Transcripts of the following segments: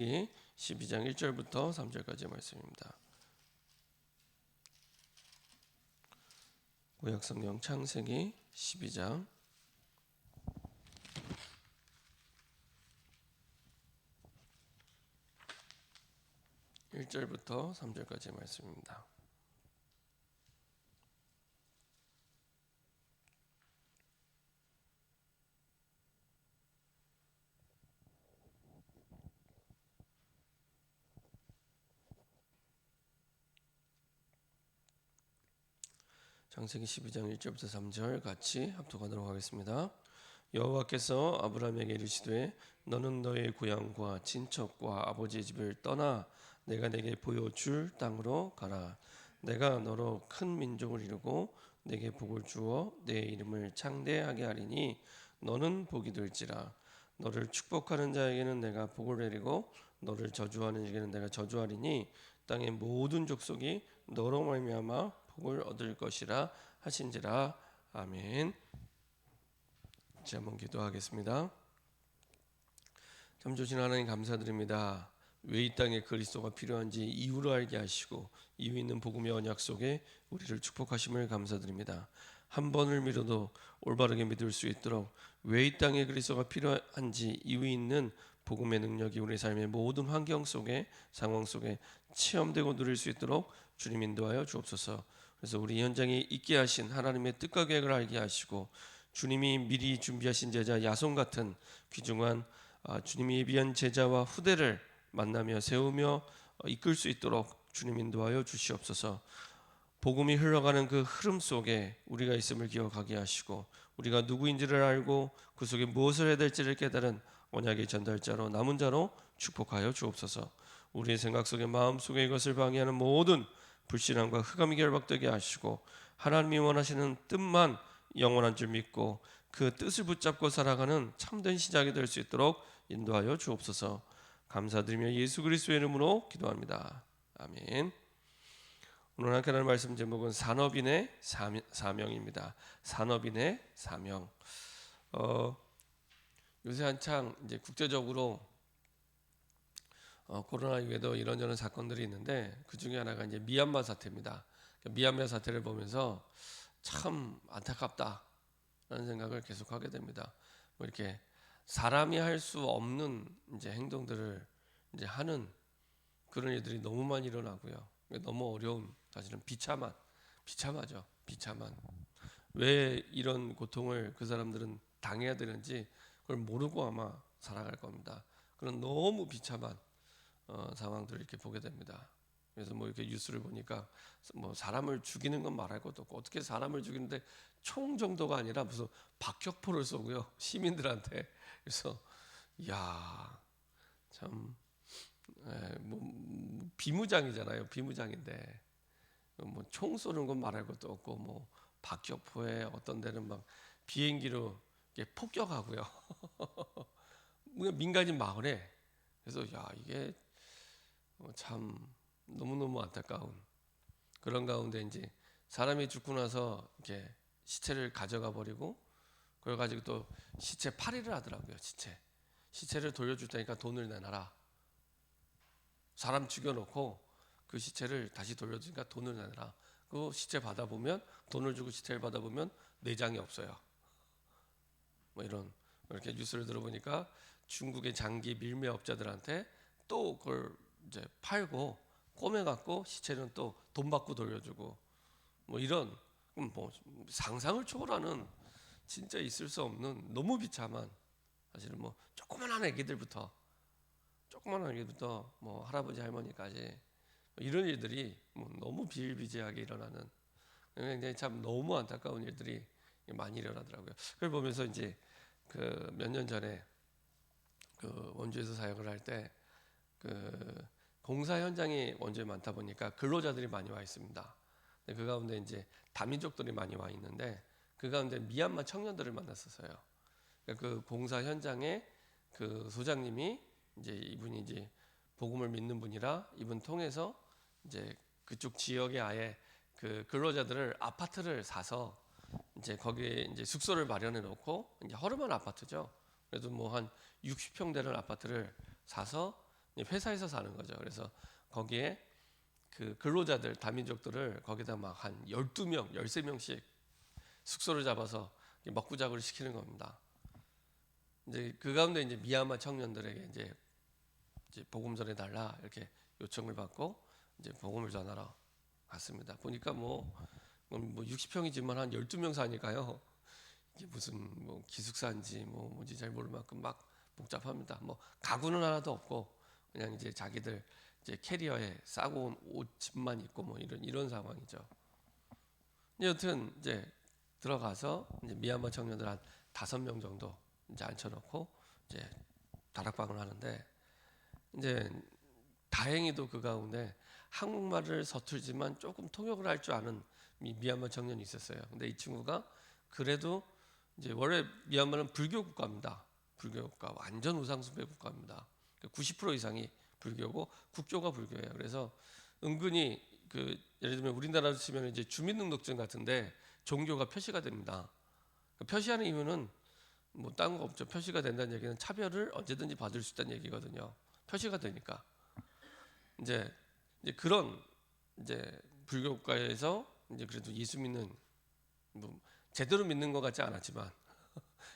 12장 1절부터 3절까지의 말씀입니다. 구약성경 창세기 12장 1절부터 3절까지의 말씀입니다. 창세기 12장 1절부터 3절 같이 합독하도록 하겠습니다. 여호와께서 아브라함에게 이르시되 너는 너의 고향과 친척과 아버지의 집을 떠나 내가 내게 보여줄 땅으로 가라. 내가 너로 큰 민족을 이루고 내게 복을 주어 내 이름을 창대하게 하리니 너는 복이 될지라. 너를 축복하는 자에게는 내가 복을 내리고 너를 저주하는 자에게는 내가 저주하리니 땅의 모든 족속이 너로 말미암아 복을 얻을 것이라 하신지라. 아멘. 이제 한번 기도하겠습니다. 참 좋으신 하나님 감사드립니다. 왜 이 땅에 그리스도가 필요한지 이유를 알게 하시고 이유 있는 복음의 언약 속에 우리를 축복하심을 감사드립니다. 한 번을 믿어도 올바르게 믿을 수 있도록 왜 이 땅에 그리스도가 필요한지 이유 있는 복음의 능력이 우리 삶의 모든 환경 속에 상황 속에 체험되고 누릴 수 있도록 주님 인도하여 주옵소서. 그래서 우리 현장에 있게 하신 하나님의 뜻과 계획을 알게 하시고 주님이 미리 준비하신 제자 야손 같은 귀중한 주님이 예비한 제자와 후대를 만나며 세우며 이끌 수 있도록 주님 인도하여 주시옵소서. 복음이 흘러가는 그 흐름 속에 우리가 있음을 기억하게 하시고 우리가 누구인지를 알고 그 속에 무엇을 해야 될지를 깨달은 언약의 전달자로 남은 자로 축복하여 주옵소서. 우리의 생각 속에 마음 속에 이것을 방해하는 모든 불신앙과 흑암이 결박되게 하시고 하나님이 원하시는 뜻만 영원한 줄 믿고 그 뜻을 붙잡고 살아가는 참된 시작이 될 수 있도록 인도하여 주옵소서. 감사드리며 예수 그리스도의 이름으로 기도합니다. 아멘. 오늘 함께 하는 말씀 제목은 산업인의 사명입니다. 산업인의 사명. 요새 한창 이제 국제적으로 코로나 이후에도 이런저런 사건들이 있는데 그 중에 하나가 이제 미얀마 사태입니다. 미얀마 사태를 보면서 참 안타깝다라는 생각을 계속하게 됩니다. 뭐 이렇게 사람이 할 수 없는 이제 행동들을 이제 하는 그런 일들이 너무 많이 일어나고요. 너무 어려운 사실은 비참하죠. 비참한 왜 이런 고통을 그 사람들은 당해야 되는지 그걸 모르고 아마 살아갈 겁니다. 그런 너무 비참한 상황들을 이렇게 보게 됩니다. 그래서 뭐 이렇게 뉴스를 보니까 뭐 사람을 죽이는 건 말할 것도 없고 어떻게 사람을 죽이는데 총 정도가 아니라 무슨 박격포를 쏘고요 시민들한테. 그래서 야 참 뭐 비무장이잖아요. 비무장인데 뭐 총 쏘는 건 말할 것도 없고 뭐 박격포에 어떤 데는 막 비행기로 이렇게 폭격하고요. 민간인 마을에. 그래서 야 이게 참 너무너무 안타까운 그런 가운데 이제 사람이 죽고 나서 이렇게 시체를 가져가 버리고 그걸 가지고 또 시체 파리를 하더라고요. 시체를 돌려줄 테니까 돈을 내놔라. 사람 죽여놓고 그 시체를 다시 돌려주니까 돈을 내놔라. 그 시체 받아보면 돈을 주고 시체를 받아보면 내장이 없어요. 뭐 이런 이렇게 뉴스를 들어보니까 중국의 장기 밀매업자들한테 또 그걸 이제 팔고 꼬매갖고 시체는 또 돈 받고 돌려주고 뭐 이런 뭐 상상을 초월하는 진짜 있을 수 없는 너무 비참한 사실은 뭐 조그만한 애기들부터 뭐 할아버지 할머니까지 이런 일들이 뭐 너무 비일비재하게 일어나는 굉장히 참 너무 안타까운 일들이 많이 일어나더라고요. 그걸 보면서 이제 그 몇 년 전에 그 원주에서 사역을 할 때 그 공사 현장이 원주에 많다 보니까 근로자들이 많이 와 있습니다. 그 가운데 이제 다민족들이 많이 와 있는데 그 가운데 미얀마 청년들을 만났었어요. 그 공사 현장에 그 소장님이 이제 이분이 이제 복음을 믿는 분이라 이분 통해서 이제 그쪽 지역에 아예 그 근로자들을 아파트를 사서 이제 거기에 이제 숙소를 마련해 놓고 이제 허름한 아파트죠. 그래도 뭐 한 60평 되는 아파트를 사서 회사에서 사는 거죠. 그래서 거기에 그 근로자들 다민족들을 거기다 막 한 12명, 13명씩 숙소를 잡아서 먹구작을 시키는 겁니다. 이제 그 가운데 이제 미얀마 청년들에게 이제 복음 전해 달라 이렇게 요청을 받고 이제 복음을 전하러 갔습니다. 보니까 뭐 60평이지만 한 12명 사니까요. 이게 무슨 뭐 기숙사인지 뭐지 잘 모를 만큼 막 복잡합니다. 뭐 가구는 하나도 없고 그냥 이제 자기들 이제 캐리어에 싸고 온 옷집만 입고 뭐 이런 상황이죠. 여튼 이제 들어가서 이제 미얀마 청년들 한 5명 정도 이제 앉혀놓고 이제 다락방을 하는데 이제 다행히도 그 가운데 한국말을 서툴지만 조금 통역을 할 줄 아는 미얀마 청년이 있었어요. 근데 이 친구가 그래도 이제 원래 미얀마는 불교 국가입니다. 불교 국가, 완전 우상숭배 국가입니다. 90% 이상이 불교고 국교가 불교예요. 그래서 은근히 그 예를 들면 우리나라로 치면 이제 주민등록증 같은데 종교가 표시가 됩니다. 표시하는 이유는 뭐 딴 거 없죠. 표시가 된다는 얘기는 차별을 언제든지 받을 수 있다는 얘기거든요. 표시가 되니까 이제 그런 이제 불교 국가에서 이제 그래도 예수 믿는 뭐 제대로 믿는 것 같지 않았지만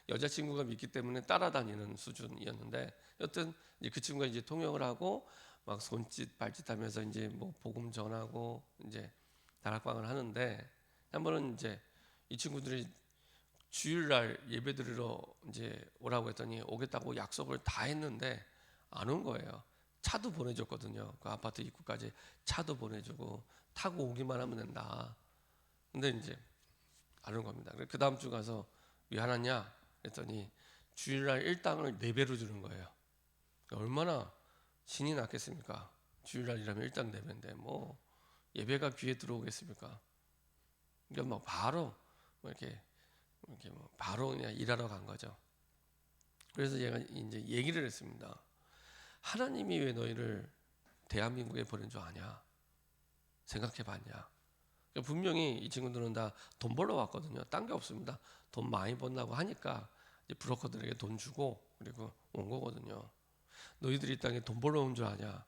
여자친구가 믿기 때문에 따라다니는 수준이었는데 여튼 이제 그 친구가 이제 통역을 하고 막 손짓 발짓하면서 이제 뭐 복음 전하고 이제 다락방을 하는데 한 번은 이제 이 친구들이 주일날 예배 드리러 이제 오라고 했더니 오겠다고 약속을 다 했는데 안 온 거예요. 차도 보내줬거든요. 그 아파트 입구까지 차도 보내주고 타고 오기만 하면 된다. 근데 이제 안 온 겁니다. 그 다음 주 가서 왜 안 왔냐 했더니 주일날 일당을 4배로 주는 거예요. 얼마나 신이 났겠습니까? 주일날이라면 일당 4배인데 뭐 예배가 귀에 들어오겠습니까? 그러니까 뭐 바로 뭐 이렇게 뭐 바로 그냥 일하러 간 거죠. 그래서 제가 이제 얘기를 했습니다. 하나님이 왜 너희를 대한민국에 보낸 줄 아냐? 생각해봤냐? 분명히 이 친구들은 다 돈 벌러 왔거든요. 딴 게 없습니다. 돈 많이 번다고 하니까 이제 브로커들에게 돈 주고 그리고 온 거거든요. 너희들이 이 땅에 돈 벌러 온 줄 아냐?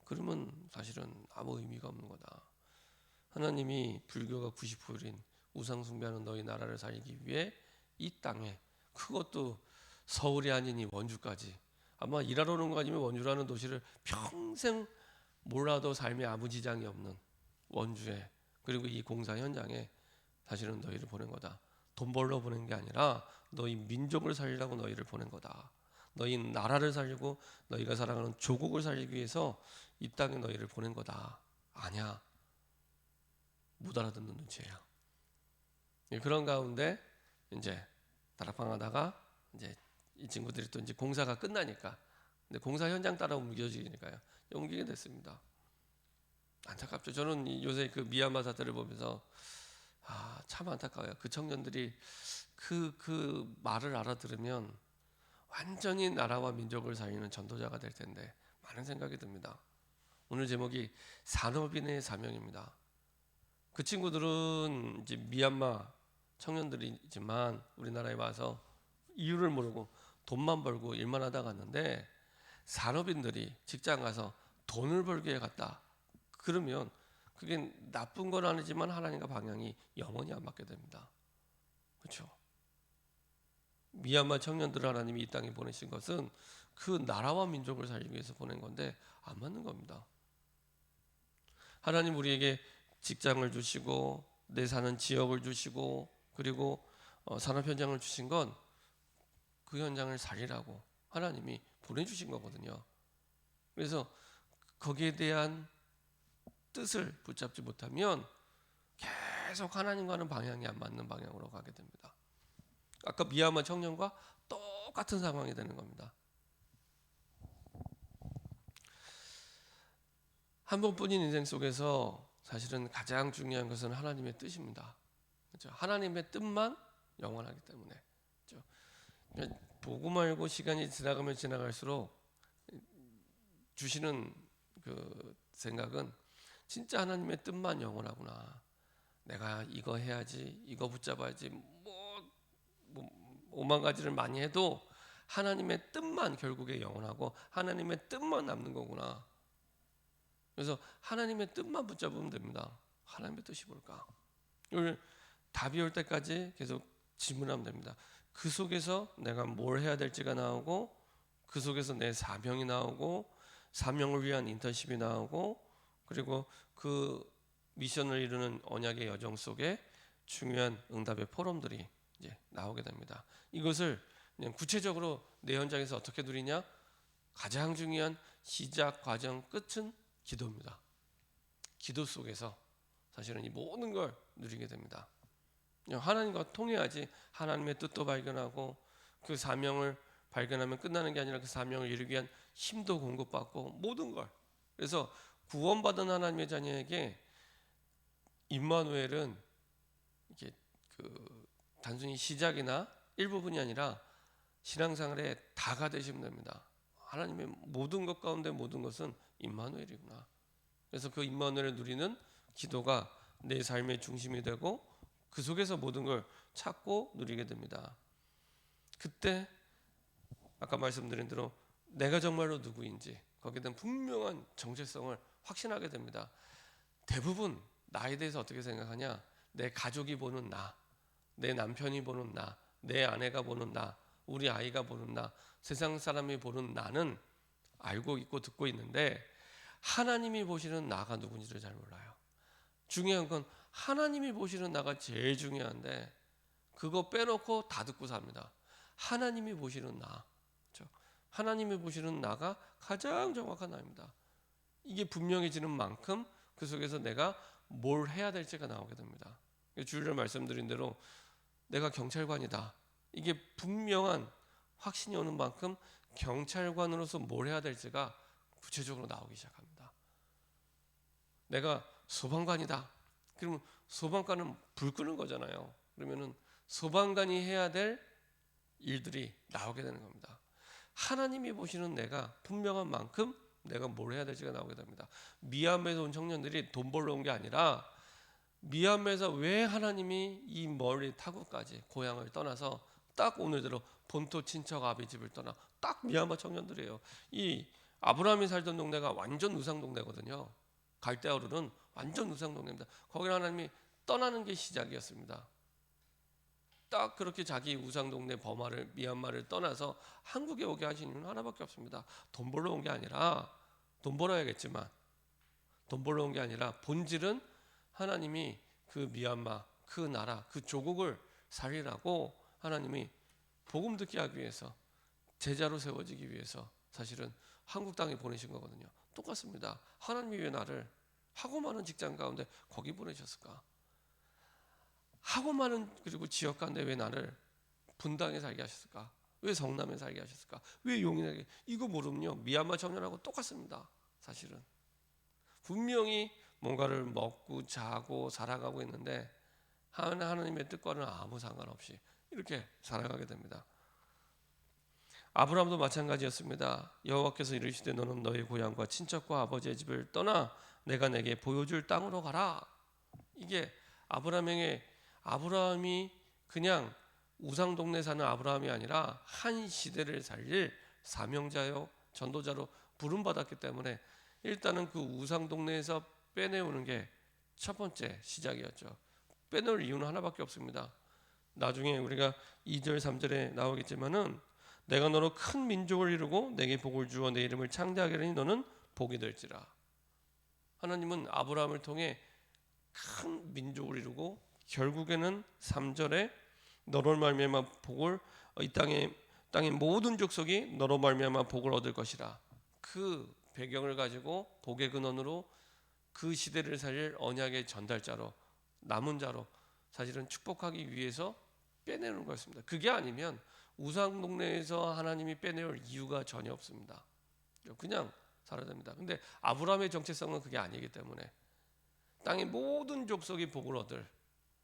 그러면 사실은 아무 의미가 없는 거다. 하나님이 불교가 90%인 우상 숭배하는 너희 나라를 살기 위해 이 땅에 그것도 서울이 아니니 원주까지 아마 일하러 오는 거 아니면 원주라는 도시를 평생 몰라도 삶에 아무 지장이 없는 원주에 그리고 이 공사 현장에 사실은 너희를 보낸 거다. 돈 벌러 보낸 게 아니라 너희 민족을 살리라고 너희를 보낸 거다. 너희 나라를 살리고 너희가 사랑하는 조국을 살리기 위해서 이 땅에 너희를 보낸 거다. 아니야. 못 알아듣는 눈치예요. 그런 가운데 이제 다락방 하다가 이제 이 친구들이 또 이제 공사가 끝나니까 근데 공사 현장 따라 옮겨지니까요. 옮기게 됐습니다. 안타깝죠. 저는 요새 그 미얀마 사태를 보면서 참 안타까워요. 그 청년들이 그 말을 알아들으면 완전히 나라와 민족을 살리는 전도자가 될 텐데 많은 생각이 듭니다. 오늘 제목이 산업인의 사명입니다. 그 친구들은 이제 미얀마 청년들이지만 우리나라에 와서 이유를 모르고 돈만 벌고 일만 하다 갔는데 산업인들이 직장 가서 돈을 벌기 위해 갔다. 그러면 그게 나쁜 건 아니지만 하나님과 방향이 영원히 안 맞게 됩니다. 그렇죠? 미얀마 청년들을 하나님이 이 땅에 보내신 것은 그 나라와 민족을 살리기 위해서 보낸 건데 안 맞는 겁니다. 하나님 우리에게 직장을 주시고 내 사는 지역을 주시고 그리고 산업 현장을 주신 건 그 현장을 살리라고 하나님이 보내주신 거거든요. 그래서 거기에 대한 뜻을 붙잡지 못하면 계속 하나님과는 방향이 안 맞는 방향으로 가게 됩니다. 아까 미얀마 청년과 똑같은 상황이 되는 겁니다. 한 번뿐인 인생 속에서 사실은 가장 중요한 것은 하나님의 뜻입니다. 그렇죠? 하나님의 뜻만 영원하기 때문에 그렇죠? 복음 알고 시간이 지나가면 지나갈수록 주시는 그 생각은 진짜 하나님의 뜻만 영원하구나. 내가 이거 해야지, 이거 붙잡아야지, 뭐 5만 가지를 많이 해도 하나님의 뜻만 결국에 영원하고 하나님의 뜻만 남는 거구나. 그래서 하나님의 뜻만 붙잡으면 됩니다. 하나님의 뜻이 뭘까? 이걸 답이 올 때까지 계속 질문하면 됩니다. 그 속에서 내가 뭘 해야 될지가 나오고, 그 속에서 내 사명이 나오고, 사명을 위한 인턴십이 나오고, 그리고 그 미션을 이루는 언약의 여정 속에 중요한 응답의 포럼들이 이제 나오게 됩니다. 이것을 그냥 구체적으로 내 현장에서 어떻게 누리냐? 가장 중요한 시작, 과정, 끝은 기도입니다. 기도 속에서 사실은 이 모든 걸 누리게 됩니다. 하나님과 통해야지 하나님의 뜻도 발견하고, 그 사명을 발견하면 끝나는 게 아니라 그 사명을 이루기 위한 힘도 공급받고, 모든 걸. 그래서 구원받은 하나님의 자녀에게 임마누엘은 이게 단순히 시작이나 일부분이 아니라 신앙생활의 다가 되시면 됩니다. 하나님의 모든 것 가운데 모든 것은 임마누엘이구나. 그래서 그 임마누엘을 누리는 기도가 내 삶의 중심이 되고, 그 속에서 모든 걸 찾고 누리게 됩니다. 그때 아까 말씀드린 대로 내가 정말로 누구인지 거기에 대한 분명한 정체성을 확신하게 됩니다. 대부분 나에 대해서 어떻게 생각하냐? 내 가족이 보는 나, 내 남편이 보는 나, 내 아내가 보는 나, 우리 아이가 보는 나, 세상 사람이 보는 나는 알고 있고 듣고 있는데, 하나님이 보시는 나가 누군지를 잘 몰라요. 중요한 건 하나님이 보시는 나가 제일 중요한데, 그거 빼놓고 다 듣고 삽니다. 하나님이 보시는 나, 그렇죠? 하나님이 보시는 나가 가장 정확한 나입니다. 이게 분명해지는 만큼 그 속에서 내가 뭘 해야 될지가 나오게 됩니다. 주일날 말씀드린 대로 내가 경찰관이다, 이게 분명한 확신이 오는 만큼 경찰관으로서 뭘 해야 될지가 구체적으로 나오기 시작합니다. 내가 소방관이다, 그러면 소방관은 불 끄는 거잖아요. 그러면은 소방관이 해야 될 일들이 나오게 되는 겁니다. 하나님이 보시는 내가 분명한 만큼 내가 뭘 해야 될지가 나오게 됩니다. 미얀마에서 온 청년들이 돈 벌러 온 게 아니라, 미얀마에서 왜 하나님이 이 멀리 타국까지 고향을 떠나서 딱 오늘대로 본토 친척 아비 집을 떠나 딱 미얀마 청년들이에요. 이 아브라함이 살던 동네가 완전 우상 동네거든요. 갈대아우르는 완전 우상 동네입니다. 거기 하나님이 떠나는 게 시작이었습니다. 딱 그렇게 자기 우상 동네 버마를, 미얀마를 떠나서 한국에 오게 하신 이유는 하나밖에 없습니다. 돈 벌러 온 게 아니라, 돈 벌어야겠지만 돈 벌러 온 게 아니라 본질은 하나님이 그 미얀마, 그 나라, 그 조국을 살리라고 하나님이 복음 듣게 하기 위해서, 제자로 세워지기 위해서 사실은 한국 땅에 보내신 거거든요. 똑같습니다. 하나님이 왜 나를 하고 많은 직장 가운데 거기 보내셨을까? 하고 많은 그리고 지역 가운데 왜 나를 분당에 살게 하셨을까? 왜 성남에 살게 하셨을까? 왜 용인에? 이거 모르면요, 미얀마 청년하고 똑같습니다. 사실은 분명히 뭔가를 먹고 자고 살아가고 있는데 하나님의 뜻과는 아무 상관없이 이렇게 살아가게 됩니다. 아브라함도 마찬가지였습니다. 여호와께서 이르시되 너는 너의 고향과 친척과 아버지의 집을 떠나 내가 내게 보여줄 땅으로 가라. 이게 아브라함이 그냥 우상 동네 사는 아브라함이 아니라 한 시대를 살릴 사명자요 전도자로 부름받았기 때문에 일단은 그 우상 동네에서 빼내오는 게 첫 번째 시작이었죠. 빼놓을 이유는 하나밖에 없습니다. 나중에 우리가 2절 3절에 나오겠지만은 내가 너로 큰 민족을 이루고 내게 복을 주어 내 이름을 창대하게 하리니 너는 복이 될지라. 하나님은 아브라함을 통해 큰 민족을 이루고 결국에는 3절에 너로 말미암아 복을, 이 땅의 모든 족속이 너로 말미암아 복을 얻을 것이라. 그 배경을 가지고 복의 근원으로 그 시대를 살릴 언약의 전달자로, 남은 자로 사실은 축복하기 위해서 빼내는 거였습니다. 그게 아니면 우상 동네에서 하나님이 빼내올 이유가 전혀 없습니다. 그냥 살아야 됩니다. 근데 아브라함의 정체성은 그게 아니기 때문에 땅의 모든 족속이 복을 얻을,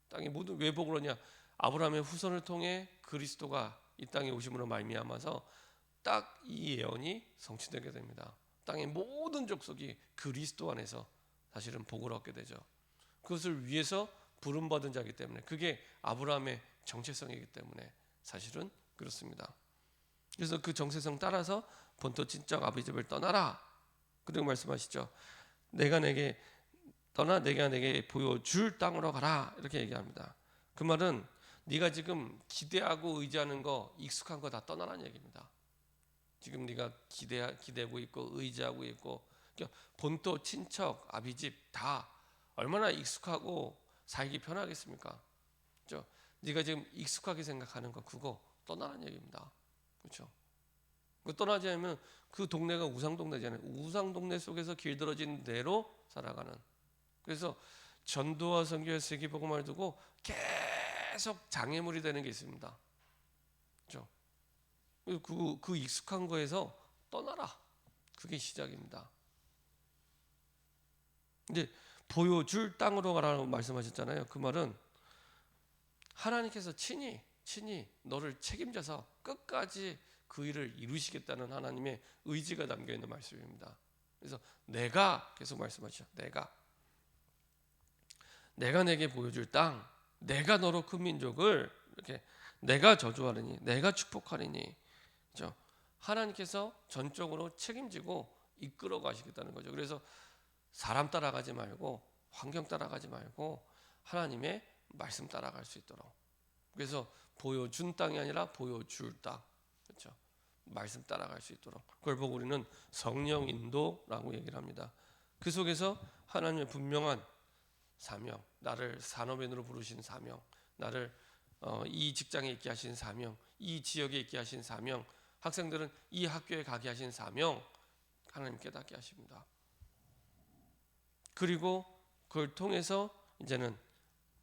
땅의 모든, 왜 복을 얻냐? 아브라함의 후손을 통해 그리스도가 이 땅에 오심으로 말미암아서 딱 이 예언이 성취되게 됩니다. 땅의 모든 족속이 그리스도 안에서 사실은 복을 얻게 되죠. 그것을 위해서 부름받은 자이기 때문에, 그게 아브라함의 정체성이기 때문에 사실은 그렇습니다. 그래서 그 정체성 따라서 본토 친척 아버지 집을 떠나라. 그리고 말씀하시죠. 내가 내게 보여줄 땅으로 가라. 이렇게 얘기합니다. 그 말은 네가 지금 기대하고 의지하는 거, 익숙한 거 다 떠나라는 얘기입니다. 지금 네가 기대고 있고 의지하고 있고, 그러니까 본토 친척 아비 집 다 얼마나 익숙하고 살기 편하겠습니까? 그렇죠? 네가 지금 익숙하게 생각하는 거 그거 떠나라는 얘기입니다. 그렇죠? 그 떠나지 않으면 그 동네가 우상 동네잖아요. 우상 동네 속에서 길들어진 대로 살아가는. 그래서 전도와 선교의 세계복음을 두고 계속 장애물이 되는 게 있습니다. 그렇죠? 그 익숙한 거에서 떠나라. 그게 시작입니다. 이제 보여줄 땅으로 가라고 말씀하셨잖아요. 그 말은 하나님께서 친히 너를 책임져서 끝까지 그 일을 이루시겠다는 하나님의 의지가 담겨 있는 말씀입니다. 그래서 내가 계속 말씀하시죠. 내가 내게 보여줄 땅, 내가 너로 큰 민족을 이렇게 내가 저주하리니, 내가 축복하리니, 그렇죠? 하나님께서 전적으로 책임지고 이끌어 가시겠다는 거죠. 그래서 사람 따라가지 말고 환경 따라가지 말고 하나님의 말씀 따라갈 수 있도록. 그래서 보여준 땅이 아니라 보여줄 땅, 그렇죠? 말씀 따라갈 수 있도록. 그걸 보고 우리는 성령 인도라고 얘기를 합니다. 그 속에서 하나님의 분명한 사명, 나를 산업인으로 부르신 사명, 나를 이 직장에 있게 하신 사명, 이 지역에 있게 하신 사명, 학생들은 이 학교에 가게 하신 사명, 하나님 깨닫게 하십니다. 그리고 그걸 통해서 이제는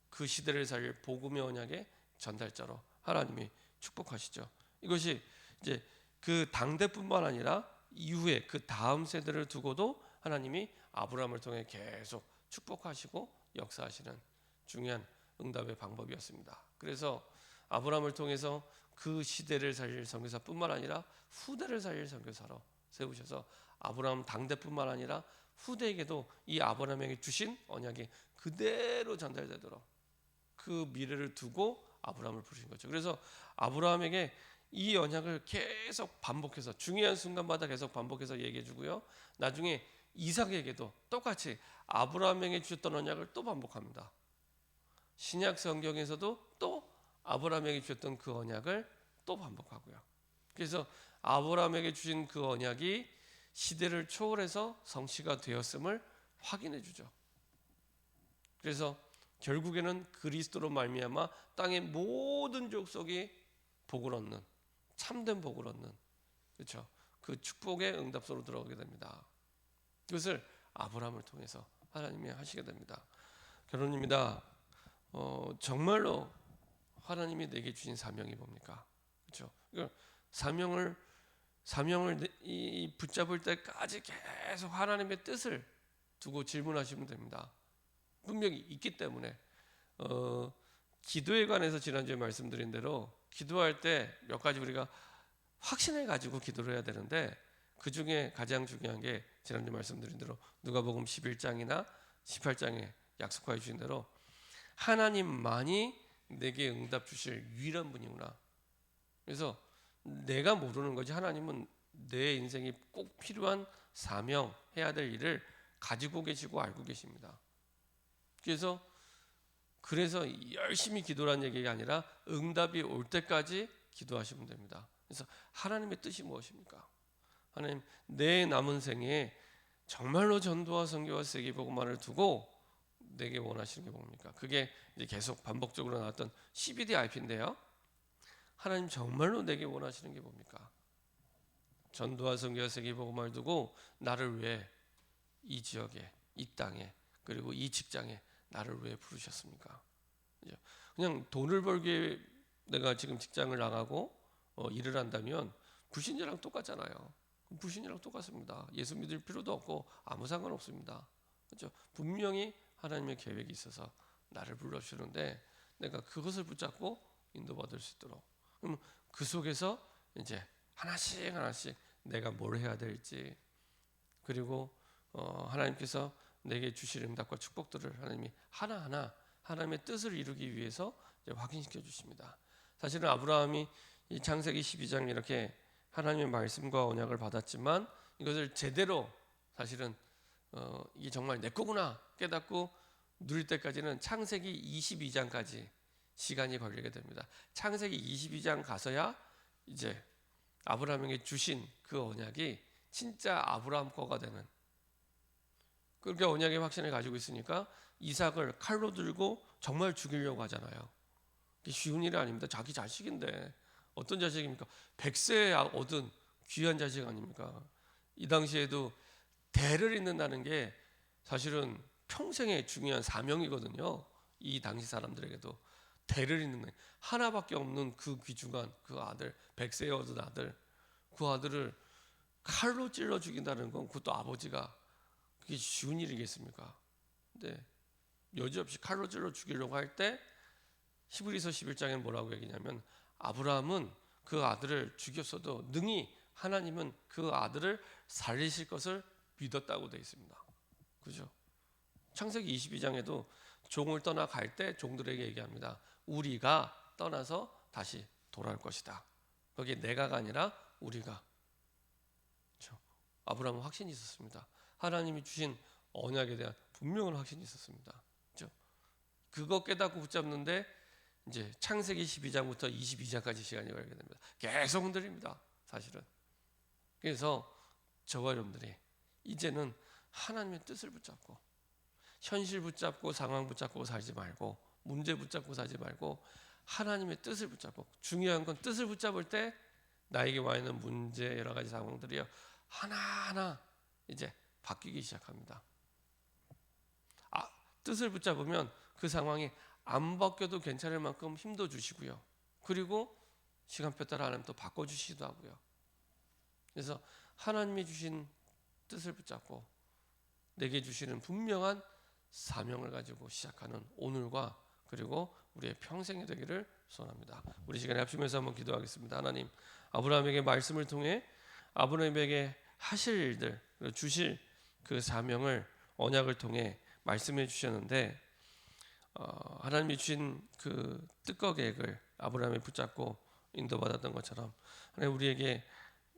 그 시대를 살릴 복음의 언약의 전달자로 하나님이 축복하시죠. 이것이 이제 그 당대뿐만 아니라 이후에 그 다음 세대를 두고도 하나님이 아브라함을 통해 계속 축복하시고 역사하시는 중요한 응답의 방법이었습니다. 그래서 아브라함을 통해서 그 시대를 살릴 선교사뿐만 아니라 후대를 살릴 선교사로 세우셔서 아브라함 당대뿐만 아니라 후대에게도 이 아브라함에게 주신 언약이 그대로 전달되도록 그 미래를 두고 아브라함을 부르신 거죠. 그래서 아브라함에게 이 언약을 계속 반복해서 중요한 순간마다 계속 반복해서 얘기해 주고요. 나중에 이삭에게도 똑같이 아브라함에게 주셨던 언약을 또 반복합니다. 신약 성경에서도 또 아브라함에게 주셨던 그 언약을 또 반복하고요. 그래서 아브라함에게 주신 그 언약이 시대를 초월해서 성취가 되었음을 확인해 주죠. 그래서 결국에는 그리스도로 말미암아 땅의 모든 족속이 복을 얻는, 참된 복을 얻는, 그렇죠? 그 축복의 응답소로 들어가게 됩니다. 그것을 아브라함을 통해서 하나님이 하시게 됩니다. 결론입니다. 정말로 하나님이 내게 주신 사명이 뭡니까? 그렇죠? 사명을 붙잡을 때까지 계속 하나님의 뜻을 두고 질문하시면 됩니다. 분명히 있기 때문에 기도에 관해서 지난주에 말씀드린 대로 기도할 때 몇 가지 우리가 확신을 가지고 기도를 해야 되는데 그 중에 가장 중요한 게 지난주 말씀드린 대로 누가복음 11장이나 18장에 약속하여 주신 대로 하나님만이 내게 응답 주실 유일한 분이구나. 그래서 내가 모르는 거지 하나님은 내 인생이 꼭 필요한 사명 해야 될 일을 가지고 계시고 알고 계십니다. 그래서 열심히 기도라는 얘기가 아니라 응답이 올 때까지 기도하시면 됩니다. 그래서 하나님의 뜻이 무엇입니까? 하나님 내 남은 생에 정말로 전도와 선교와 세계복음만을 두고 내게 원하시는 게 뭡니까? 그게 이제 계속 반복적으로 나왔던 CBDIP인데요. 하나님 정말로 내게 원하시는 게 뭡니까? 전도와 선교와 세계복음만을 두고 나를 왜 이 지역에, 이 땅에, 그리고 이 직장에 나를 왜 부르셨습니까? 그냥 돈을 벌기 내가 지금 직장을 나가고 일을 한다면 불신자랑 똑같잖아요. 불신자랑 똑같습니다. 예수 믿을 필요도 없고 아무 상관없습니다. 그렇죠? 분명히 하나님의 계획이 있어서 나를 불러주는데 내가 그것을 붙잡고 인도받을 수 있도록. 그럼 그 속에서 이제 하나씩 내가 뭘 해야 될지 그리고 하나님께서 내게 주실 응답과 축복들을 하나님이 하나하나 하나님의 뜻을 이루기 위해서 확인시켜 주십니다. 사실은 아브라함이 이 창세기 12장 이렇게 하나님의 말씀과 언약을 받았지만 이것을 제대로 사실은 이게 정말 내 거구나 깨닫고 누릴 때까지는 창세기 22장까지 시간이 걸리게 됩니다. 창세기 22장 가서야 이제 아브라함에게 주신 그 언약이 진짜 아브라함 거가 되는, 그렇게 언약의 확신을 가지고 있으니까 이삭을 칼로 들고 정말 죽이려고 하잖아요. 이게 쉬운 일이 아닙니다. 자기 자식인데 어떤 자식입니까? 100세에 얻은 귀한 자식 아닙니까? 이 당시에도 대를 잇는다는 게 사실은 평생의 중요한 사명이거든요. 이 당시 사람들에게도 대를 잇는, 하나밖에 없는 그 귀중한 그 아들, 100세에 얻은 아들, 그 아들을 칼로 찔러 죽인다는 건 그것도 아버지가 그게 쉬운 일이겠습니까? 근데 여지없이 칼로 찔러 죽이려고 할 때 히브리서 11장에는 뭐라고 얘기냐면 아브라함은 그 아들을 죽였어도 능히 하나님은 그 아들을 살리실 것을 믿었다고 되어 있습니다. 그죠? 창세기 22장에도 종을 떠나갈 때 종들에게 얘기합니다. 우리가 떠나서 다시 돌아올 것이다. 거기에 내가가 아니라 우리가. 그렇죠? 아브라함은 확신이 있었습니다. 하나님이 주신 언약에 대한 분명한 확신이 있었습니다. 그렇죠? 그거 깨닫고 붙잡는데 이제 창세기 12장부터 22장까지 시간이 걸리게 됩니다. 계속 흔들립니다. 사실은. 그래서 저와 여러분들이 이제는 하나님의 뜻을 붙잡고 현실 붙잡고 상황 붙잡고 살지 말고 문제 붙잡고 살지 말고 하나님의 뜻을 붙잡고, 중요한 건 뜻을 붙잡을 때 나에게 와 있는 문제 여러 가지 상황들이요 하나하나 이제 바뀌기 시작합니다. 뜻을 붙잡으면 그 상황이 안 바뀌어도 괜찮을 만큼 힘도 주시고요. 그리고 시간표 따라 하나님 또 바꿔주시기도 하고요. 그래서 하나님이 주신 뜻을 붙잡고 내게 주시는 분명한 사명을 가지고 시작하는 오늘과 그리고 우리의 평생이 되기를 소원합니다. 우리 시간에 합심해서 한번 기도하겠습니다. 하나님, 아브라함에게 말씀을 통해 아브라함에게 하실 일들, 주실 그 사명을 언약을 통해 말씀해 주셨는데 하나님이 주신 그 뜻과 계획을 아브라함이 붙잡고 인도받았던 것처럼 하나님 우리에게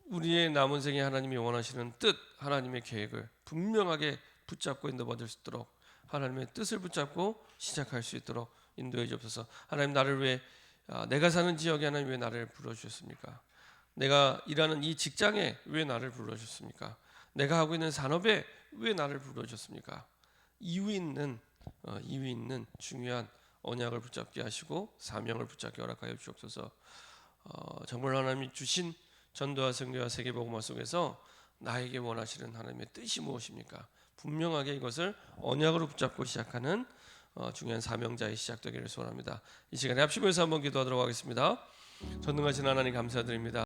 우리의 남은 생에 하나님이 원하시는 뜻, 하나님의 계획을 분명하게 붙잡고 인도받을 수 있도록 하나님의 뜻을 붙잡고 시작할 수 있도록 인도해 주옵소서. 하나님, 나를 왜 내가 사는 지역에 하나님 왜 나를 불러주셨습니까? 내가 일하는 이 직장에 왜 나를 불러주셨습니까? 내가 하고 있는 산업에 왜 나를 불러주셨습니까? 이유 있는 중요한 언약을 붙잡게 하시고 사명을 붙잡게 허락하여 주옵소서. 정말 하나님이 주신 전도와 선교와 세계복음화 속에서 나에게 원하시는 하나님의 뜻이 무엇입니까? 분명하게 이것을 언약으로 붙잡고 시작하는 중요한 사명자의 시작되기를 소원합니다. 이 시간에 합심해서 한번 기도하도록 하겠습니다. 전능하신 하나님 감사드립니다.